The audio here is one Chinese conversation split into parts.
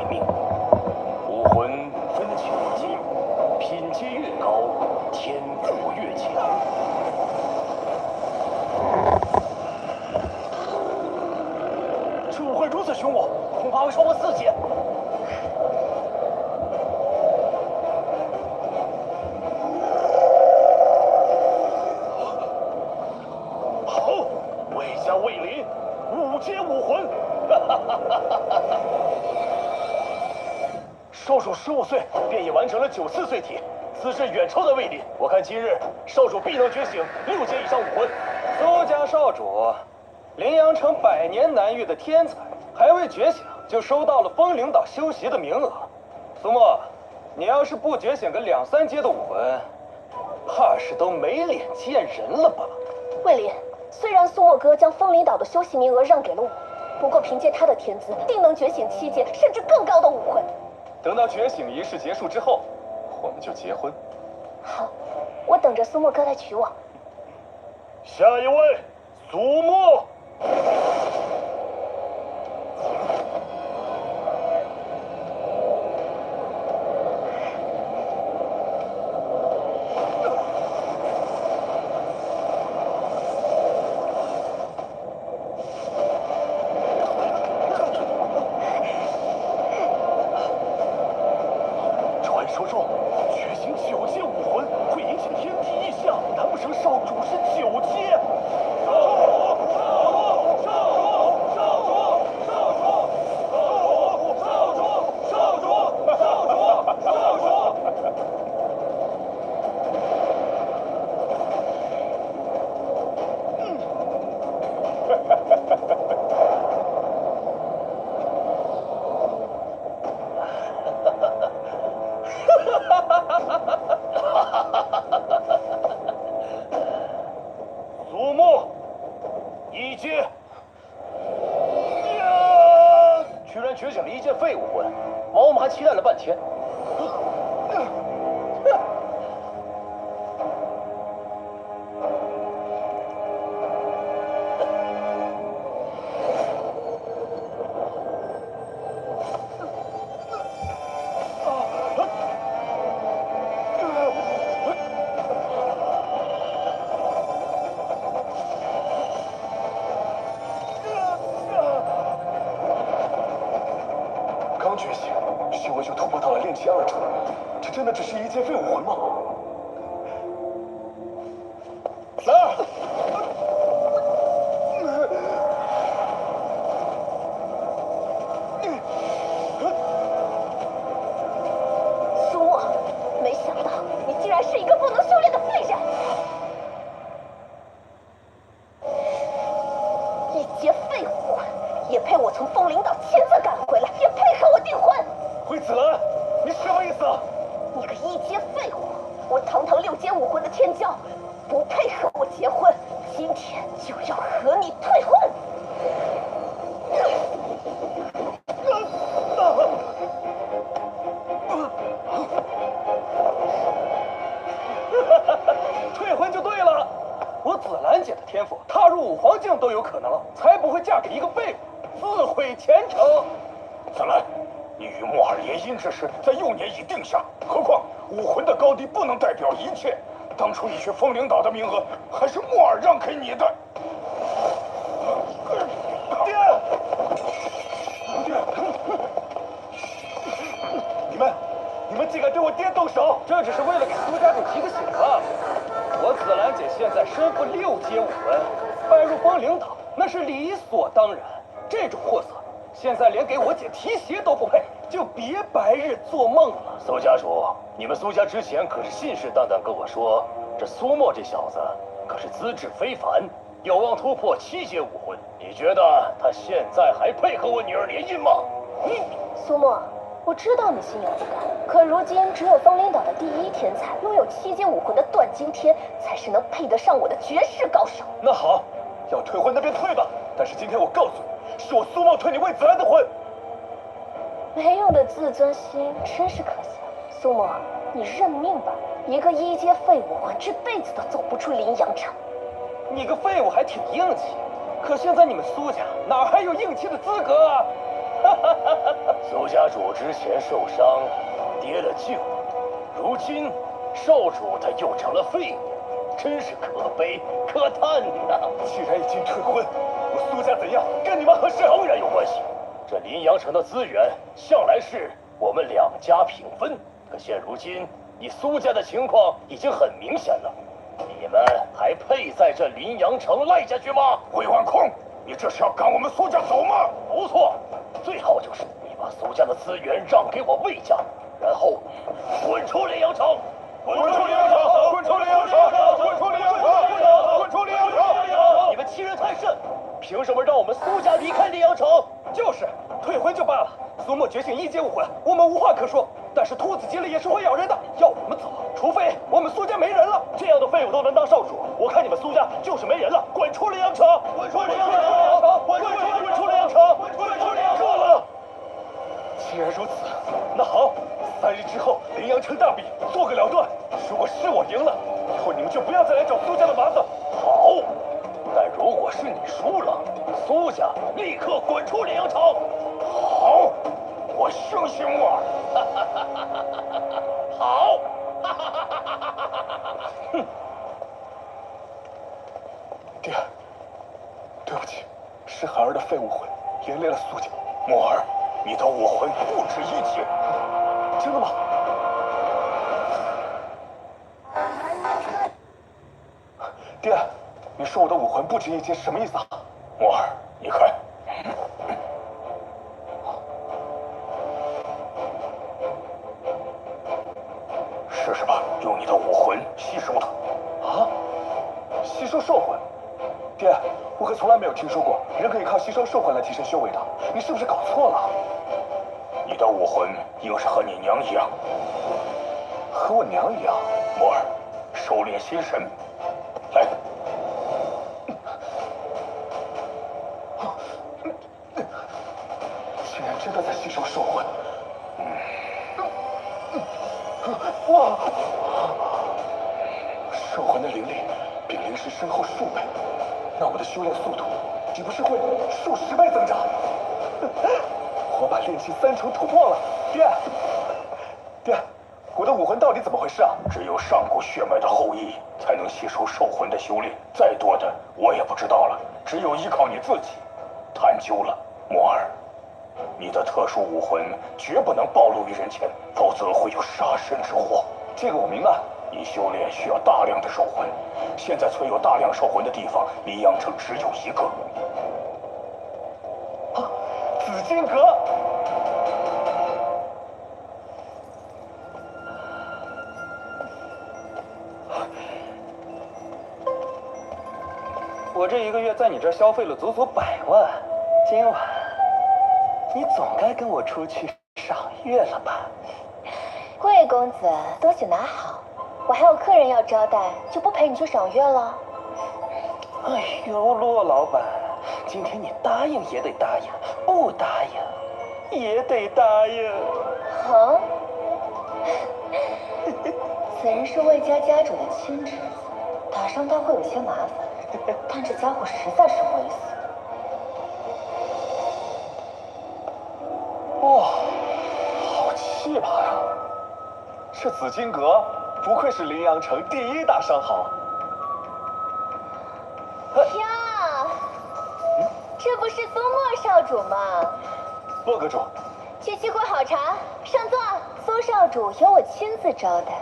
命。武魂分9级，品阶越高，天赋越强。这武魂如此凶猛，恐怕会超过4阶。 卫林5阶武魂，少主15岁便已完成了9次碎体，资质远超在卫林。我看今日少主必能觉醒6阶以上武魂。苏家少主，临阳城100年难遇的天才，还未觉醒就收到了风领岛修习的名额。苏沫，你要是不觉醒个2、3阶的武魂，怕是都没脸见人了吧？卫林。 虽然苏沫哥将风林岛的修习名额让给了我，不过凭借他的天资，定能觉醒7阶甚至更高的武魂。等到觉醒仪式结束之后，我们就结婚。好，我等着苏沫哥来娶我。下一位，苏沫。说中，觉醒9阶武魂会引起天地异象，难不成少主是9阶？苏沫，1阶，居然觉醒了1阶废武魂，枉我们还期待了半天。刚觉醒，修为就突破到了炼气2重，这真的只是1阶废武魂吗？来儿，苏沫，没想到你竟然是一个不能修炼的废人！1阶废武魂，也配我从风领岛亲自赶回来，也配和我订婚？惠子兰，你什么意思啊？你个1阶废物！我堂堂6阶武魂的天骄，不配和我结婚，今天就要和你退婚！退婚就对了，我紫兰姐的天赋，踏入5黄境都有可能，才不会嫁给一个废物，自毁前程。紫兰，你与莫尔联姻之事在幼年已定下，何况武魂的高低不能代表一切。当初你去风领岛的名额，还是莫尔让给你的。爹，你们竟敢对我爹动手！这只是为了给苏家主提个醒吧。我紫兰姐现在身负6阶武魂，拜入风领岛那是理所当然。这种货色，现在连给我姐提鞋都不配，就别白日做梦了。苏家主，你们苏家之前可是信誓旦旦跟我说，这苏沫这小子可是资质非凡，有望突破7阶武魂。你觉得他现在还配和我女儿联姻吗？苏沫，我知道你心有不甘，可如今只有风领岛的第1天才拥有7阶武魂的段惊天，才是能配得上我的绝世高手。那好，要退婚那便退吧。但是今天我告诉你，是我苏沫退你魏子兰的婚。没用的自尊心真是可笑。苏沫，你认命吧，一个1阶废武魂这辈子都走不出临阳城。你个废物还挺硬气，可现在你们苏家哪还有硬气的资格啊？苏家家主之前受伤，跌了救，如今少主他又成了废物，真是可悲可叹呐！既然已经退婚，我苏家怎样，跟你们何事？当然有关系。这临阳城的资源向来是我们两家平分，可现如今你苏家的情况已经很明显了，你们还配在这临阳城赖下去吗？魏万空，你这是要赶我们苏家走吗？不错，最好就是你把苏家的资源让给我魏家，然后滚出临阳城！滚出临阳城！滚出临阳城！滚出临阳城！滚出临阳城！你们欺人太甚，凭什么让我们苏家离开临阳城？就是，退婚就罢了。苏沫觉醒一阶武魂，我们无话可说。但是兔子急了也是会咬人的，要我们走，除非我们苏家没人了。这样的废物都能当少主，我看你们苏家就是没人了。滚出临阳城！滚出临阳城！滚出临阳城！滚出临阳城！够了！既然如此，那好，3日之后临阳城大比，做个了断。如果是我赢了，以后你们就不要再来找苏家的麻烦。好，但如果是你输了，苏家立刻滚出临阳城。好，我相信我。好。哼。爹，对不起，是孩儿的废武魂连累了苏家。墨儿，你的武魂不止一阶。真的吗？爹，你说我的武魂不止一阶，什么意思啊？墨儿，你看。试试吧，用你的武魂吸收它。啊？吸收兽魂？爹，我可从来没有听说过人可以靠吸收兽魂来提升修为的，你是不是搞错了？你的武魂应是和你娘一样。和我娘一样？墨儿，收敛心神，来。竟然真的在吸收兽魂。哇！兽魂的灵力比灵石深厚数倍，那我的修炼速度岂不是会数10倍增长？我把炼气3重突破了，爹，我的武魂到底怎么回事啊？只有上古血脉的后裔才能吸收兽魂的修炼，再多的我也不知道了，只有依靠你自己。探究了，墨儿，你的特殊武魂绝不能暴露于人前，否则会有杀身之祸。这个我明白。你修炼需要大量的兽魂，现在存有大量兽魂的地方，离阳城只有一个。啊，紫金阁。我这1个月在你这儿消费了足足100万，今晚你总该跟我出去赏月了吧？贵公子，东西拿好，我还有客人要招待，就不陪你去赏月了。哎呦，骆老板，今天你答应也得答应，不答应也得答应。啊？此人是魏家家主的亲侄子，打伤他会有些麻烦，但这家伙实在是猥琐。哇，好气派啊！这紫金阁不愧是临阳城第1大商行。呀，这不是苏沫少主吗？洛阁主，去沏壶好茶，上座。苏少主由我亲自招待。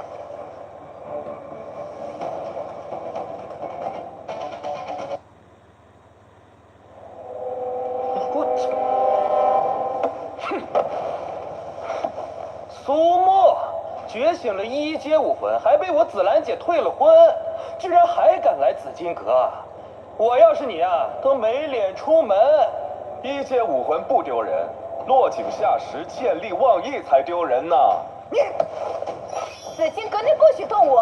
苏沫觉醒了1阶武魂，还被我紫兰姐退了婚，居然还敢来紫金阁！我要是你啊，都没脸出门。1阶武魂不丢人，落井下石、见利忘义才丢人呢。你，紫金阁内不许动武。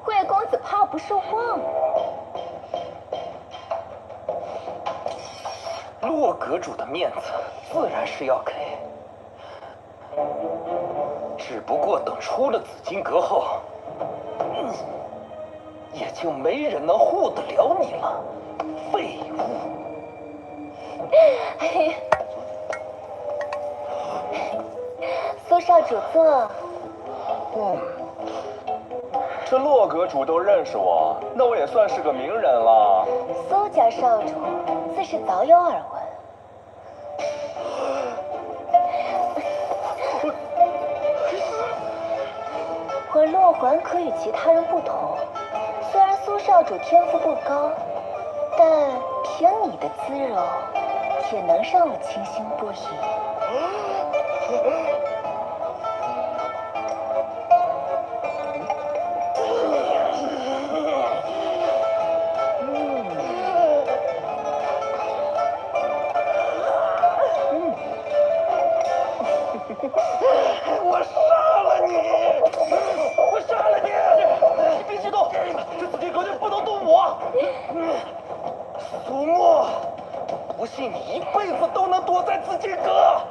贵公子怕不是忘了？洛阁主的面子自然是要给。只不过等出了紫金阁后，也就没人能护得了你了，废物！哎呀，少主座。这洛阁主都认识我，那我也算是个名人了。苏家少主自是早有耳闻。我洛环可与其他人不同，虽然苏少主天赋不高，但凭你的姿容，也能让我倾心不已。我杀了你！我杀了你！你别激动，这紫金阁就不能动我。苏沫，不信你一辈子都能躲在紫金阁。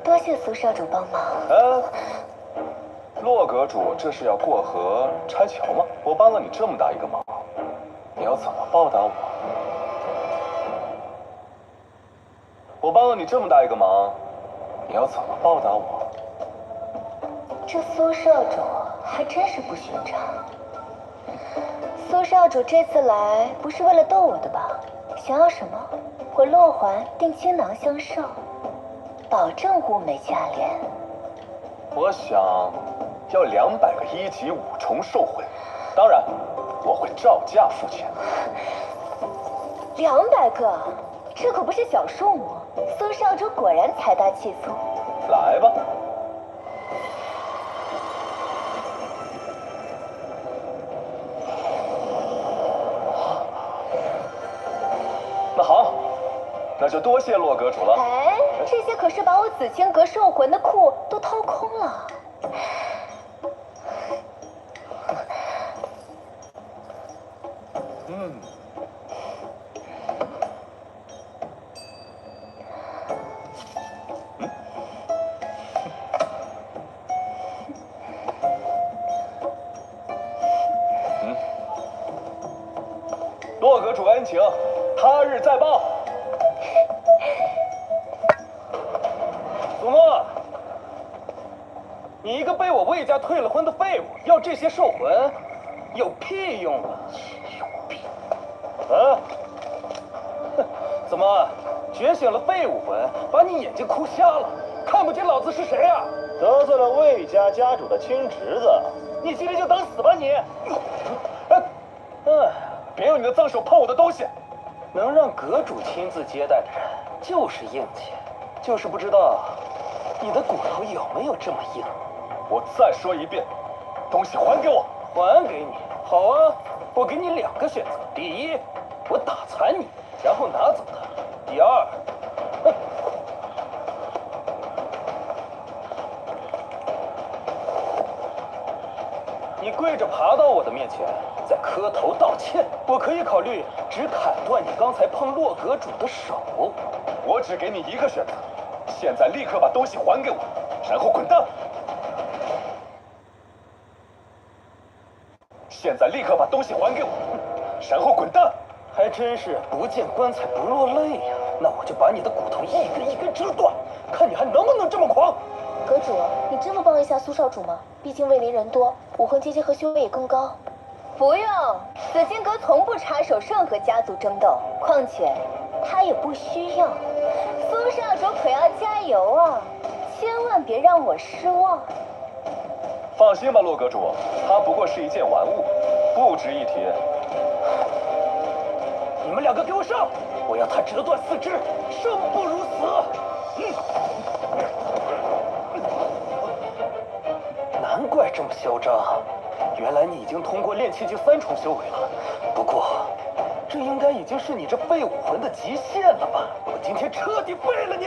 多谢苏少主帮忙。洛阁主这是要过河拆桥吗？我帮了你这么大一个忙，你要怎么报答我？我帮了你这么大一个忙，你要怎么报答我？这苏少主还真是不寻常。苏少主这次来不是为了逗我的吧？想要什么，我洛环定倾囊相授，保证物美价廉。我想要200个1级5重兽魂，当然我会照价付钱。200个，这可不是小数目。苏少主果然财大气粗。来吧。那好，那就多谢洛阁主了。哎，这些可是把我紫金阁兽魂的库都掏空了。洛阁主恩情，他日再报。苏沫，你一个被我魏家退了婚的废物，要这些兽魂，有屁用啊！有屁！啊？哼，怎么觉醒了废物魂，把你眼睛哭瞎了，看不见老子是谁啊？得罪了魏家家主的亲侄子，你今天就等死吧你！别用你的脏手碰我的东西！能让阁主亲自接待的人，就是硬气，就是不知道你的骨头有没有这么硬。我再说一遍，东西还给我！还给你？好啊，我给你2个选择：第一，我打残你，然后拿走它；第二，你跪着爬到我的面前，再磕头道歉。我可以考虑只砍断你刚才碰洛阁主的手。我只给你一个选择，现在立刻把东西还给我，然后滚蛋！现在立刻把东西还给我，然后滚蛋！还真是不见棺材不落泪呀！那我就把你的骨头一根一根折断，看你还能不能这么狂！阁主，你真不帮一下苏少主吗？毕竟卫林人多，武魂阶级和修为也更高。不用，紫金阁从不插手任何家族争斗，况且他也不需要。苏少主可要加油啊，千万别让我失望。放心吧，洛阁主，它不过是一件玩物，不值一提。你们2个给我上！我要他折断4肢，生不如死！难怪这么嚣张，原来你已经通过炼气境3重修为了。不过，这应该已经是你这废武魂的极限了吧？我今天彻底废了你！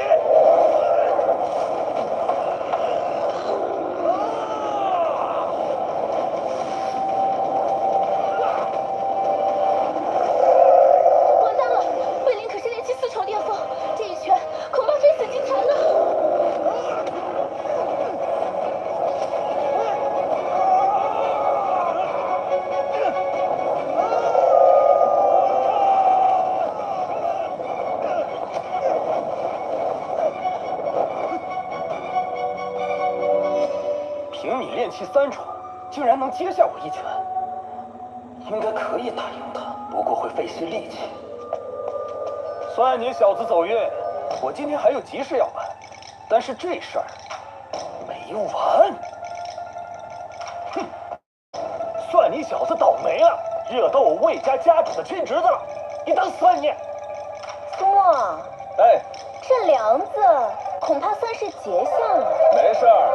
完蛋了，卫林可是炼气4重巅峰，这一拳恐怕非死即残呢。气3重，竟然能接下我一拳，应该可以打赢他，不过会费些力气。算你小子走运，我今天还有急事要办，但是这事儿没完。哼，算你小子倒霉了，惹到我魏家家主的亲侄子了，你当算你？苏沫，哎，这梁子恐怕算是结下了。没事儿，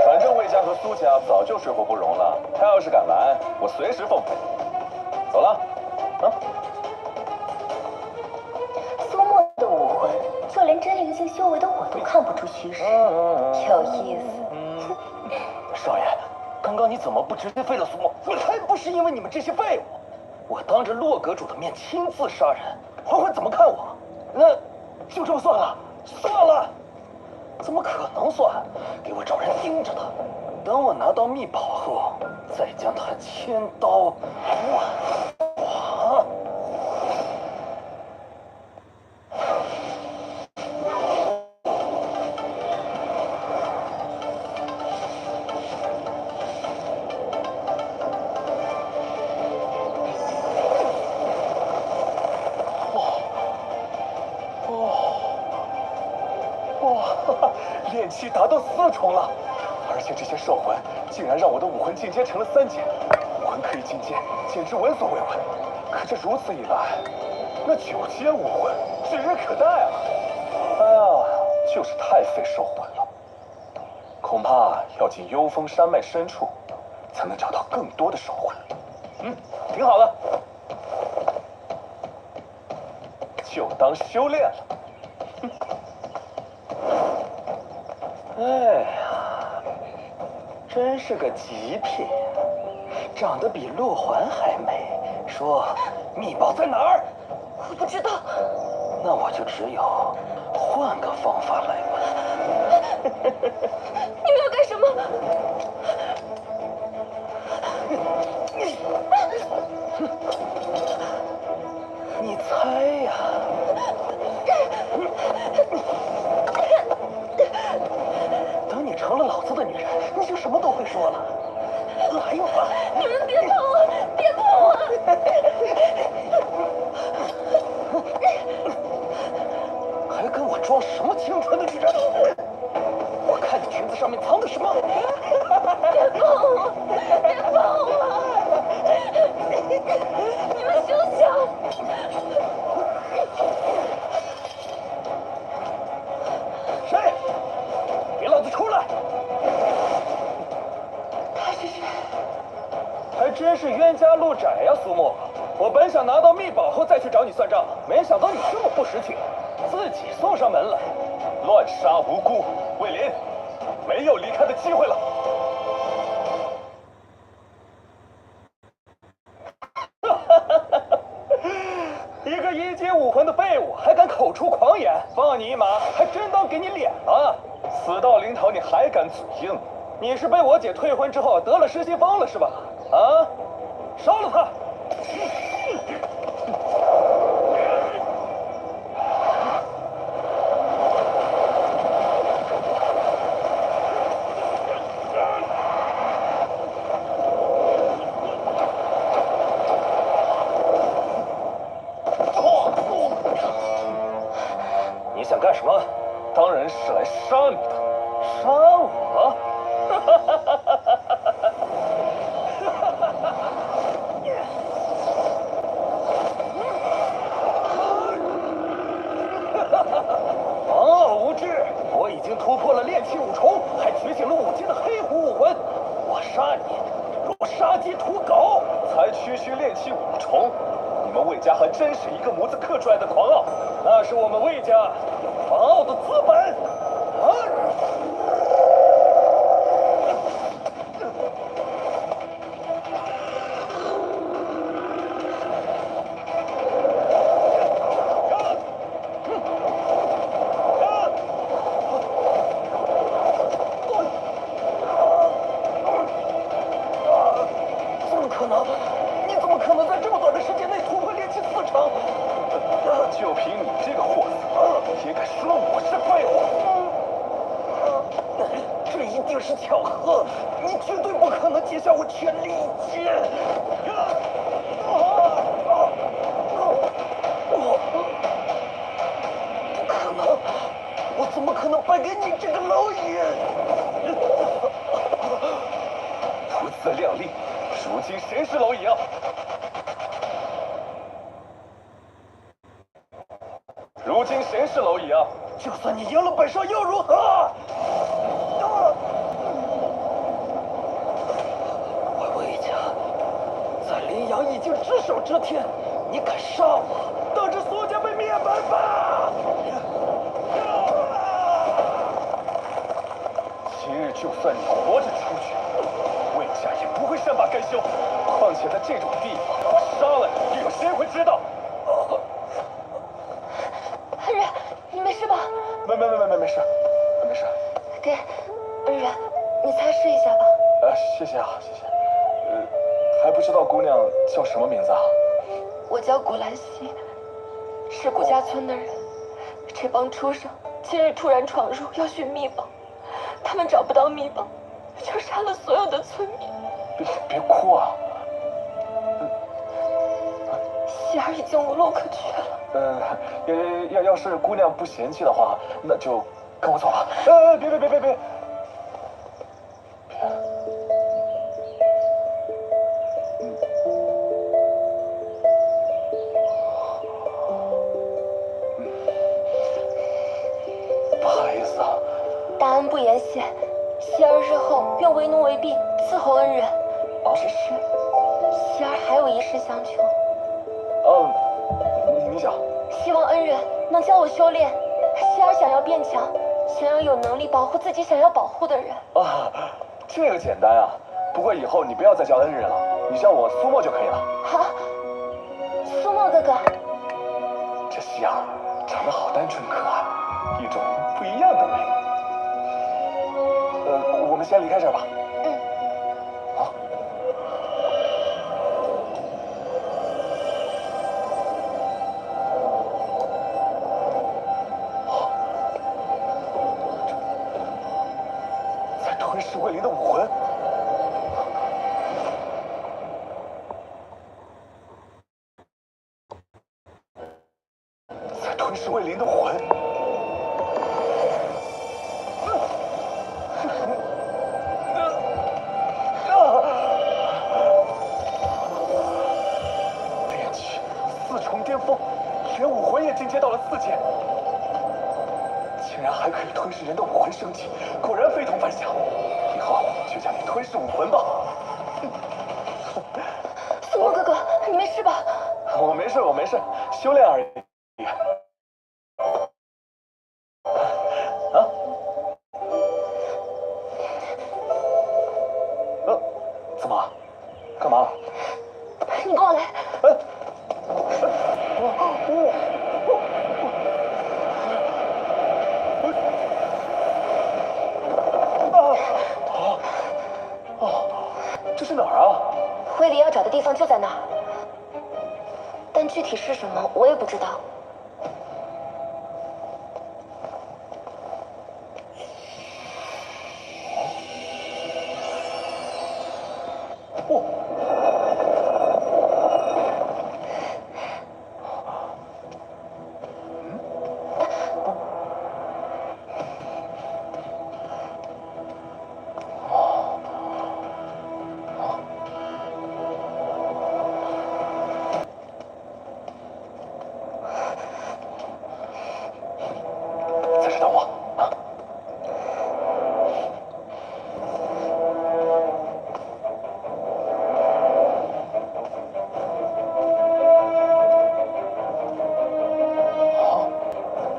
反正魏家和苏家早就水火不容了，他要是敢来，我随时奉陪。走了，啊。苏沫的武魂，就连真灵境修为的我都看不出虚实，有意思。少爷，刚刚你怎么不直接废了苏沫？还不是因为你们这些废物！我当着洛阁主的面亲自杀人，嬛嬛怎么看我？那就这么算了？算了？怎么可能算？给我找人盯着他，等我拿到秘宝后，再将他千刀万剐。炼气达到4重了，而且这些兽魂竟然让我的武魂进阶成了3阶，武魂可以进阶，简直闻所未闻。可这如此一来，那9阶武魂指日可待啊！哎呀，就是太费兽魂了，恐怕要进幽风山脉深处，才能找到更多的兽魂。挺好的，就当修炼了。哎呀，真是个极品，长得比洛环还美。说，秘宝在哪儿？我不知道。那我就只有换个方法来问。你们要干什么？你猜呀？等你成了老子的女人，你就什么都会说了。来吧！你们别碰我！别碰我！还跟我装什么清纯的女人？我看你裙子上面藏的什么？别碰我！别碰我！你们休想！谁？给老子出来！他是谁？还真是冤家路窄呀，苏沫。我本想拿到秘宝后再去找你算账，没想到你这么不识趣，自己送上门来，乱杀无辜。魏林，没有离开的机会了。一个1阶武魂的废物，还敢口出狂言，放你一马，还真当给你脸了。死到临头你还敢嘴硬？你是被我姐退婚之后得了失心疯了是吧？啊！烧了他！你想干什么？当然是来杀你的。杀我？王傲无知！我已经突破了炼气5重，还觉醒了5阶的黑狐武魂。我杀你，若杀鸡屠狗。才区区炼气5重，你们魏家还真是一个模子刻出来的狂傲。那是我们魏家狂傲的资本。啊！怎么可能？你怎么可能在这么短的时间内突破炼气4成？就凭你这个货色，也敢说我是废物？这一定是巧合，你绝对不可能接下我全力一击。不可能，我怎么可能败给你这个蝼蚁？不自量力，如今谁是蝼蚁啊？如今谁是蝼蚁啊？就算你赢了本少又如何？魏家在林阳已经只手遮天，你敢杀我，等着苏家被灭门吧！今日就算你活着出去，魏家也不会善罢甘休。况且在这种地方，杀了你，又有谁会知道？恩人，你没事吧？没事，没事。给，恩人，你擦拭一下吧。谢谢啊，谢谢。还不知道姑娘叫什么名字啊？我叫古兰溪，是古家村的人。这帮畜生今日突然闯入，要寻秘宝，他们找不到秘宝，就杀了所有的村民。别哭啊！希儿已经无路可去了。要是姑娘不嫌弃的话，那就跟我走吧。别！不好意思啊。大恩不言谢，希儿日后愿为奴为婢，伺候恩人。只是希儿还有一事相求。你想？希望恩人能教我修炼。希儿想要变强，想要有能力保护自己想要保护的人。啊，这个简单啊。不过以后你不要再叫恩人了，你叫我苏沫就可以了。好，苏沫哥哥。这希儿长得好单纯可爱，一种不一样的美。我们先离开这儿吧。好。在吞噬魏灵的武魂。吞噬魏灵的魂。炼气4重巅峰，连武魂也进阶到了4阶，竟然还可以吞噬人的武魂升级，果然非同凡响。以后就叫你吞噬武魂吧。苏沫哥哥，你没事吧？我没事，修炼而已。怎么？干嘛？你跟我来。这是哪儿啊？魏灵要找的地方就在那儿，但具体是什么我也不知道。在这等我啊！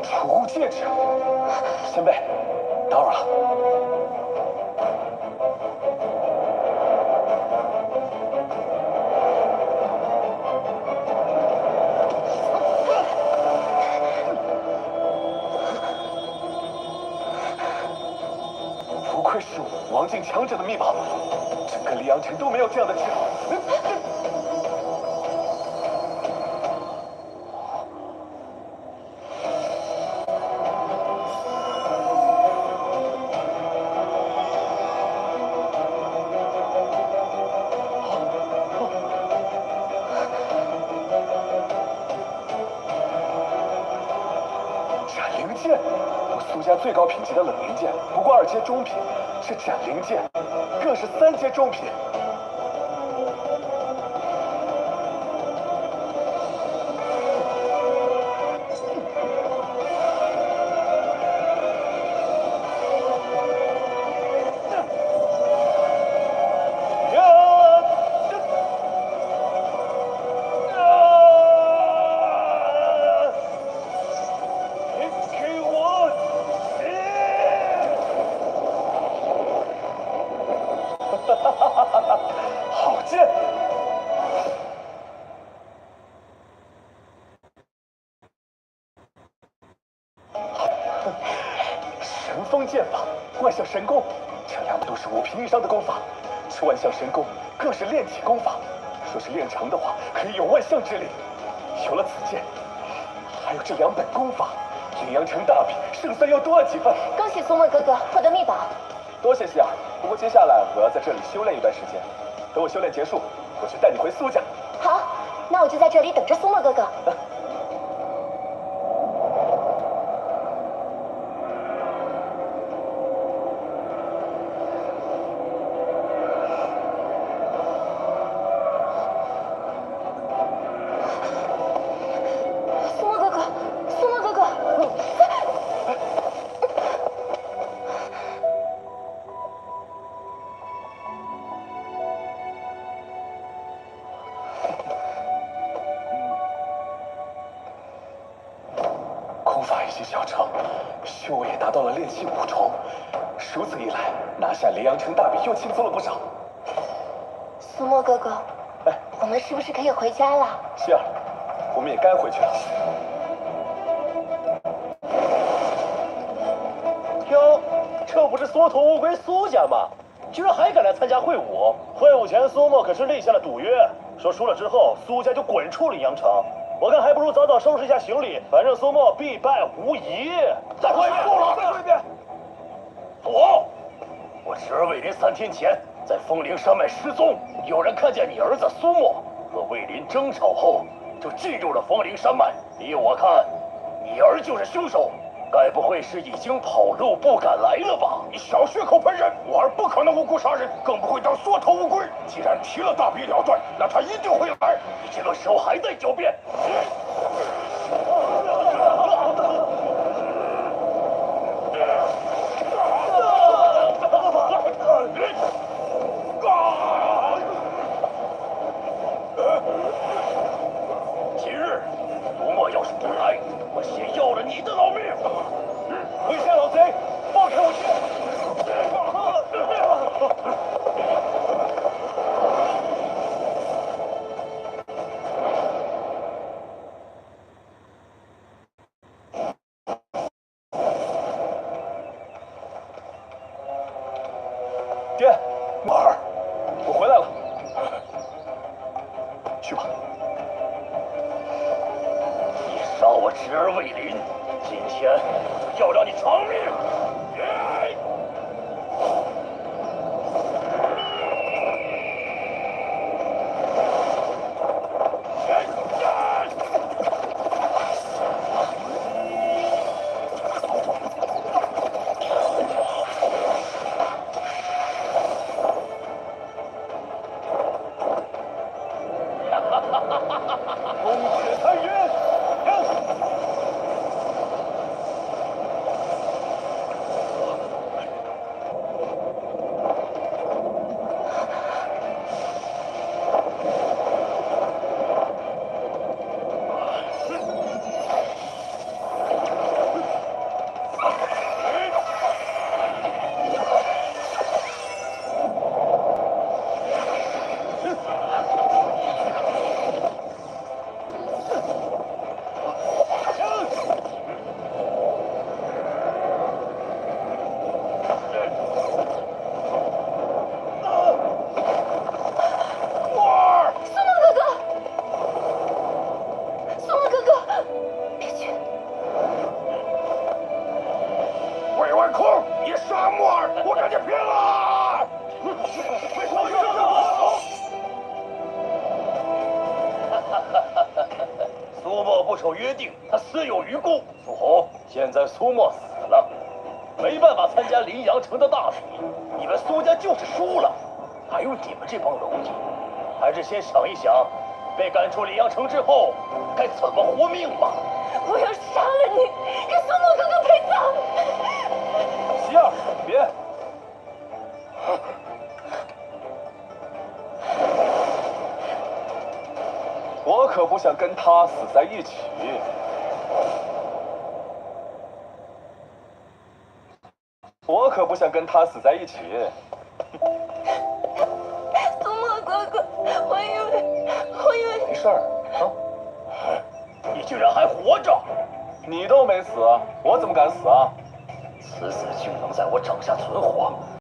储物戒指，先辈，等会儿了。不愧是王境强者的秘宝，整个黎阳城都没有这样的制服。剑，我苏家最高品级的冷灵剑，不过2阶中品，这斩灵剑更是3阶中品。好剑！神风剑法，万象神功，这2都是5品以上的功法。这万象神功更是炼体功法，说是炼成的话，可以有万象之力。有了此剑，还有这2本功法，阴阳城大比胜算又多了几分。恭喜苏沫哥哥获得秘宝。多谢希儿，不过接下来我要在这里修炼一段时间，等我修炼结束，我就带你回苏家。好，那我就在这里等着苏沫哥哥。苏沫哥哥，苏沫哥哥。功法已经小成，修为也达到了炼气5重，如此一来，拿下黎阳城大比又轻松了不少。苏沫哥哥，我们是不是可以回家了？希儿，我们也该回去了。哟，这不是缩头乌龟苏家吗？居然还敢来参加会武！会武前，苏沫可是立下了赌约，说输了之后苏家就滚出黎阳城。我看还不如早早收拾一下行李，反正苏沫必败无疑。再说一遍，够了！再说一遍。我侄儿卫林3天前在风灵山脉失踪，有人看见你儿子苏沫和卫林争吵后，就进入了风灵山脉。依我看，你儿就是凶手。该不会是已经跑路不敢来了吧？你小血口喷人，我儿不可能无辜杀人，更不会当缩头乌龟。既然提了大笔了断，那他一定会来。你这个时候还在狡辩？今日苏沫要是不来，我先要了你的老命！回下老贼，放开我去！爹，沫儿，我回来了。去吧。你杀我侄儿卫林，今天就要让你偿命！风雪残云，苏沫不守约定，他死有余辜。苏红，现在苏沫死了，没办法参加临阳城的大比，你们苏家就是输了。还有你们这帮蝼蚁，还是先想一想，被赶出临阳城之后该怎么活命吧。我要杀了你，给苏沫哥哥陪葬。希儿，别！我可不想跟他死在一起。我可不想跟他死在一起。苏沫哥哥，我以为没事儿啊，你居然还活着！你都没死，我怎么敢死啊？此死竟能在我掌下存活，